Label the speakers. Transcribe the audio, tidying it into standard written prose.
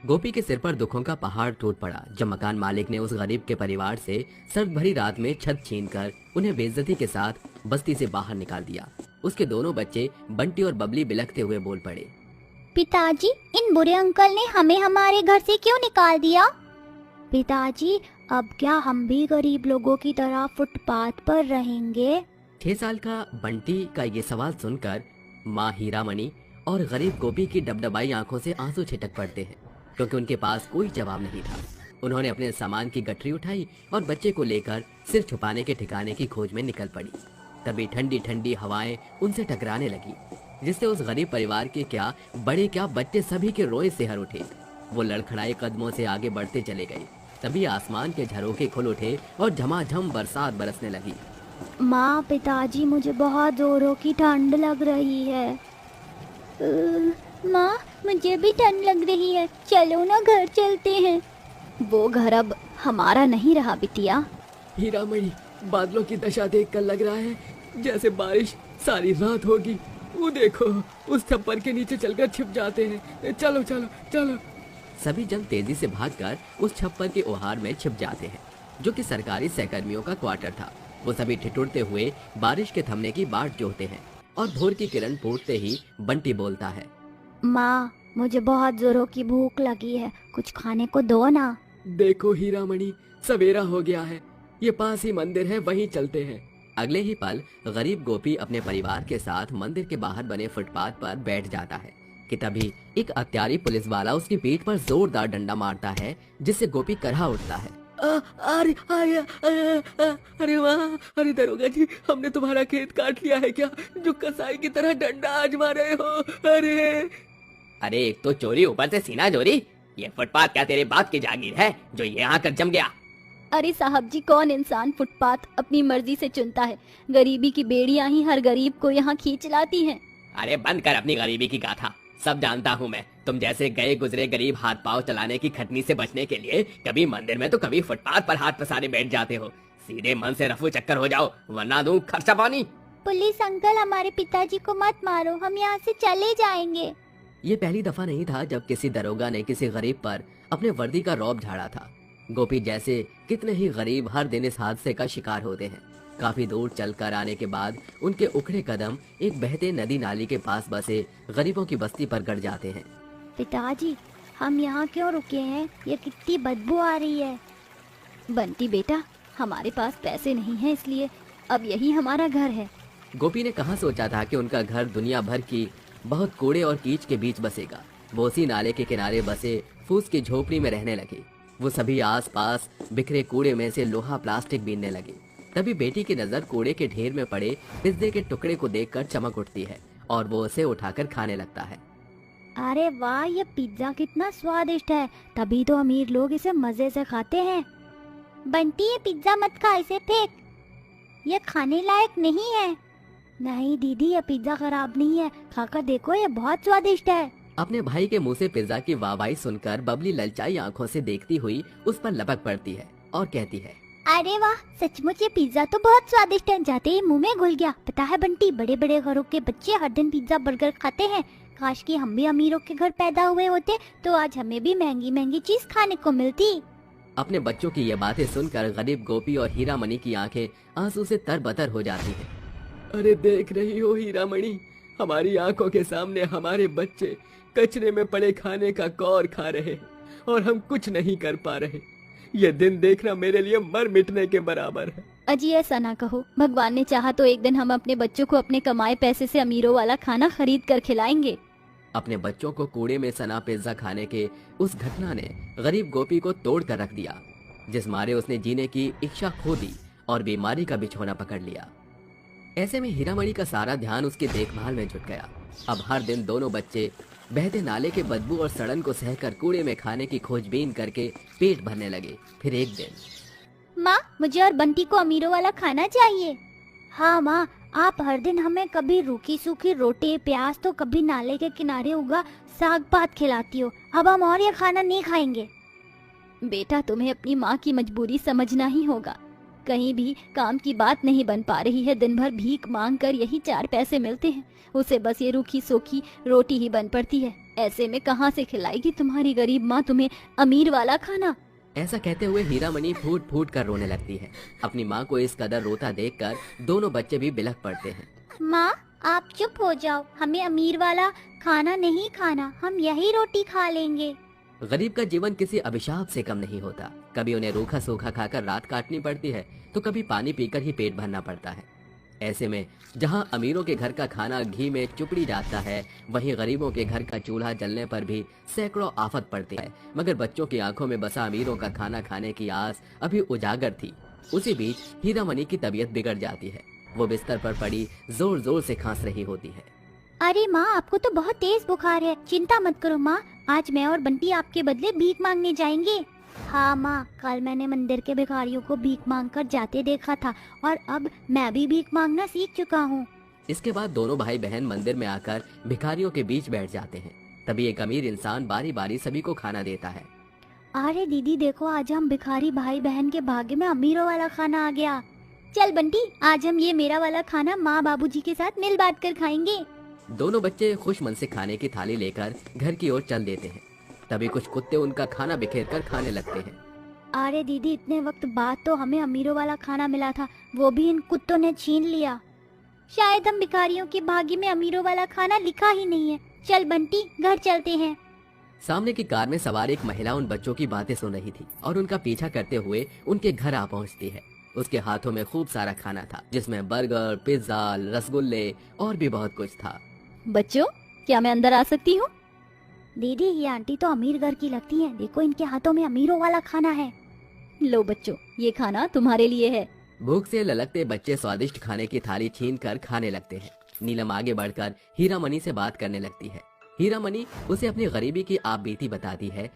Speaker 1: गोपी के सिर पर दुखों का पहाड़ टूट पड़ा जब मकान मालिक ने उस गरीब के परिवार से सर्द भरी रात में छत छीनकर उन्हें बेइज्जती के साथ बस्ती से बाहर निकाल दिया। उसके दोनों बच्चे बंटी और बबली बिलखते हुए बोल पड़े,
Speaker 2: पिताजी, इन बुरे अंकल ने हमें हमारे घर से क्यों निकाल दिया? पिताजी, अब क्या हम भी गरीब लोगों की तरह फुटपाथ पर रहेंगे?
Speaker 1: 6 साल का बंटी का ये सवाल सुनकर माँ हीरामणि और गरीब गोपी की डबडबाई आंखों से आंसू छिटक पड़ते हैं, क्योंकि उनके पास कोई जवाब नहीं था। उन्होंने अपने सामान की गठरी उठाई और बच्चे को लेकर सिर छुपाने के ठिकाने की खोज में निकल पड़ी। तभी ठंडी ठंडी हवाएं उनसे टकराने लगी, जिससे उस गरीब परिवार के क्या बड़े क्या बच्चे सभी के रोए सिहर उठे। वो लड़खड़ाए कदमों से आगे बढ़ते चले गए। तभी आसमान के झरोखे खुल उठे और झमाझम बरसात बरसने लगी।
Speaker 2: माँ, पिताजी, मुझे बहुत जोरों की ठंड लग रही है। माँ, मुझे भी ठंड लग रही है, चलो ना घर चलते हैं। वो घर अब हमारा नहीं रहा बिटिया।
Speaker 1: हीरामणि, बादलों की दशा देखकर लग रहा है जैसे बारिश सारी रात होगी। वो देखो, उस छप्पर के नीचे चलकर छिप जाते हैं। चलो चलो चलो। सभी जन तेजी से भागकर उस छप्पर के ओहार में छिप जाते हैं, जो कि सरकारी सहकर्मियों का क्वार्टर था। वो सभी ठिठुरते हुए बारिश के थमने की बाट जोहते हैं और भोर की किरण फूटते ही बंटी बोलता है,
Speaker 2: माँ, मुझे बहुत जोरों की भूख लगी है, कुछ खाने को दो ना।
Speaker 1: देखो हीरामणि, सवेरा हो गया है, ये पास ही मंदिर है, वहीं चलते हैं। अगले ही पल गरीब गोपी अपने परिवार के साथ मंदिर के बाहर बने फुटपाथ पर बैठ जाता है कि तभी एक अत्यारी पुलिस वाला उसकी पीठ पर जोरदार डंडा मारता है, जिससे गोपी करहा उठता है। अरे अरे वाह, अरे दरोगा जी, हमने तुम्हारा खेत काट लिया है क्या, जो कसाई की तरह डंडा आजमा रहे हो? अरे एक तो चोरी, ऊपर से सीना चोरी। ये फुटपाथ क्या तेरे बाप की जागीर है जो यहाँ आकर जम गया?
Speaker 2: अरे साहब जी, कौन इंसान फुटपाथ अपनी मर्जी से चुनता है? गरीबी की बेड़ियां ही हर गरीब को यहाँ खींच लाती हैं।
Speaker 1: अरे बंद कर अपनी गरीबी की गाथा। सब जानता हूँ मैं, तुम जैसे गए गुजरे गरीब हाथ पांव चलाने की खटनी से बचने के लिए कभी मंदिर में तो कभी फुटपाथ पर हाथ पसारे बैठ जाते हो। सीधे मन से रफू चक्कर हो जाओ, वरना दूं खर्चा पानी।
Speaker 2: पुलिस अंकल, हमारे पिताजी को मत मारो, हम यहाँ से चले जाएंगे।
Speaker 1: ये पहली दफा नहीं था जब किसी दरोगा ने किसी गरीब पर अपने वर्दी का रौब झाड़ा था। गोपी जैसे कितने ही गरीब हर दिन इस हादसे का शिकार होते हैं। काफी दूर चलकर आने के बाद उनके उखड़े कदम एक बहते नदी नाली के पास बसे गरीबों की बस्ती पर गड़ जाते हैं।
Speaker 2: पिताजी, हम यहाँ क्यों रुके हैं? ये कितनी बदबू आ रही है। बंटी बेटा, हमारे पास पैसे नहीं हैं, इसलिए अब यही हमारा घर है।
Speaker 1: गोपी ने कहाँ सोचा था कि उनका घर दुनिया भर की बहुत कूड़े और कीच के बीच बसेगा। वो उसी नाले के किनारे बसे फूस की झोपड़ी में रहने लगे। वो सभी आस पास बिखरे कूड़े में से लोहा प्लास्टिक बीनने लगे। तभी बेटी की नजर कूड़े के ढेर में पड़े पिज्जे के टुकड़े को देखकर चमक उठती है और वो उसे उठाकर खाने लगता है।
Speaker 2: अरे वाह, ये पिज्जा कितना स्वादिष्ट है, तभी तो अमीर लोग इसे मजे से खाते हैं। बंटी, ये पिज्जा मत खा, इसे फेंक, ये खाने लायक नहीं है। नहीं दीदी, ये पिज्जा खराब नहीं है, खाकर देखो, ये बहुत स्वादिष्ट है।
Speaker 1: अपने भाई के मुंह से पिज्जा की वाहवाही सुनकर बबली ललचाई आंखों से देखती हुई उस पर लपक पड़ती है और कहती है,
Speaker 2: अरे वाह, सचमुच ये पिज्जा तो बहुत स्वादिष्ट है, जाते ही मुंह में घुल गया। पता है बंटी, बड़े बड़े घरों के बच्चे हर दिन पिज्जा बर्गर खाते हैं। काश कि हम भी अमीरों के घर पैदा हुए होते तो आज हमें भी महंगी महंगी चीज खाने को मिलती।
Speaker 1: अपने बच्चों की ये बातें सुनकर गरीब गोपी और हीरामणि की आंखें आंसू से तरबतर हो जाती हैं। अरे देख रही हो हीरामणि, हमारी आंखों के सामने हमारे बच्चे कचरे में पड़े खाने का कौर खा रहे और हम कुछ नहीं कर पा रहे। ये दिन देखना मेरे लिए मर मिटने के बराबर है।
Speaker 2: अजी, ऐसा ना कहो, भगवान ने चाहा तो एक दिन हम अपने बच्चों को अपने कमाए पैसे से अमीरों वाला खाना खरीद कर खिलाएंगे।
Speaker 1: अपने बच्चों को कूड़े में सना पिज्जा खाने के उस घटना ने गरीब गोपी को तोड़ कर रख दिया, जिस मारे उसने जीने की इच्छा खो दी और बीमारी का बिछौना पकड़ लिया। ऐसे में हीरामणि का सारा ध्यान उसकी देखभाल में जुट गया। अब हर दिन दोनों बच्चे बहते नाले के बदबू और सड़न को सहकर कूड़े में खाने की खोजबीन करके पेट भरने लगे। फिर एक दिन,
Speaker 2: माँ, मुझे और बंटी को अमीरों वाला खाना चाहिए। हाँ माँ, आप हर दिन हमें कभी रूखी सूखी रोटी प्याज तो कभी नाले के किनारे उगा साग पात खिलाती हो, अब हम और ये खाना नहीं खाएंगे। बेटा, तुम्हें अपनी माँ की मजबूरी समझना ही होगा। कहीं भी काम की बात नहीं बन पा रही है। दिन भर भीख मांग कर यही 4 पैसे मिलते हैं, उसे बस ये रूखी सूखी रोटी ही बन पड़ती है। ऐसे में कहाँ से खिलाएगी तुम्हारी गरीब माँ तुम्हें अमीर वाला खाना।
Speaker 1: ऐसा कहते हुए हीरामणि फूट फूट कर रोने लगती है। अपनी माँ को इस कदर रोता देखकर दोनों बच्चे भी बिलख पड़ते हैं।
Speaker 2: माँ आप चुप हो जाओ, हमें अमीर वाला खाना नहीं खाना, हम यही रोटी खा लेंगे।
Speaker 1: गरीब का जीवन किसी अभिशाप से कम नहीं होता। कभी उन्हें रूखा सूखा खाकर रात काटनी पड़ती है तो कभी पानी पीकर ही पेट भरना पड़ता है। ऐसे में जहाँ अमीरों के घर का खाना घी में चुपड़ी जाता है, वहीं गरीबों के घर का चूल्हा जलने पर भी सैकड़ों आफत पड़ती है। मगर बच्चों की आंखों में बसा अमीरों का खाना खाने की आस अभी उजागर थी। उसी बीच हीरामणि की तबीयत बिगड़ जाती है। वो बिस्तर पर पड़ी जोर जोर से खांस रही होती है।
Speaker 2: अरे माँ आपको तो बहुत तेज बुखार है, चिंता मत करो माँ, आज मैं और बंटी आपके बदले भीख मांगने जाएंगे। हाँ माँ, कल मैंने मंदिर के भिखारियों को भीख मांगकर जाते देखा था और अब मैं भी भीख मांगना सीख चुका हूँ।
Speaker 1: इसके बाद दोनों भाई बहन मंदिर में आकर भिखारियों के बीच बैठ जाते हैं। तभी एक अमीर इंसान बारी बारी सभी को खाना देता है।
Speaker 2: अरे दीदी देखो, आज हम भिखारी भाई बहन के भाग्य में अमीरों वाला खाना आ गया। चल बंटी, आज हम ये मेरा वाला खाना माँ बाबूजी के साथ मिल बांट कर खाएंगे।
Speaker 1: दोनों बच्चे खुश मन से खाने की थाली लेकर घर की ओर चल देते हैं। तभी कुछ कुत्ते उनका खाना बिखेर कर खाने लगते हैं।
Speaker 2: अरे दीदी इतने वक्त बाद तो हमें अमीरों वाला खाना मिला था, वो भी इन कुत्तों ने छीन लिया। शायद हम भिखारियों के भाग्य में अमीरों वाला खाना लिखा ही नहीं है। चल बंटी घर चलते हैं।
Speaker 1: सामने की कार में सवार एक महिला उन बच्चों की बातें सुन रही थी और उनका पीछा करते हुए उनके घर आ पहुंचती है। उसके हाथों में खूब सारा खाना था, जिसमें बर्गर, पिज्जा, रसगुल्ले और भी बहुत कुछ था।
Speaker 2: बच्चों क्या मैं अंदर आ सकती हूँ? दीदी ये आंटी तो अमीर घर की लगती है, देखो इनके हाथों में अमीरों वाला खाना है। लो बच्चों ये खाना तुम्हारे लिए है।
Speaker 1: भूख से ललकते बच्चे स्वादिष्ट खाने की थाली छीन कर खाने लगते हैं। नीलम आगे बढ़कर हीरामणि से बात करने लगती है। हीरामणि उसे अपनी गरीबी की आप बीती बताती है।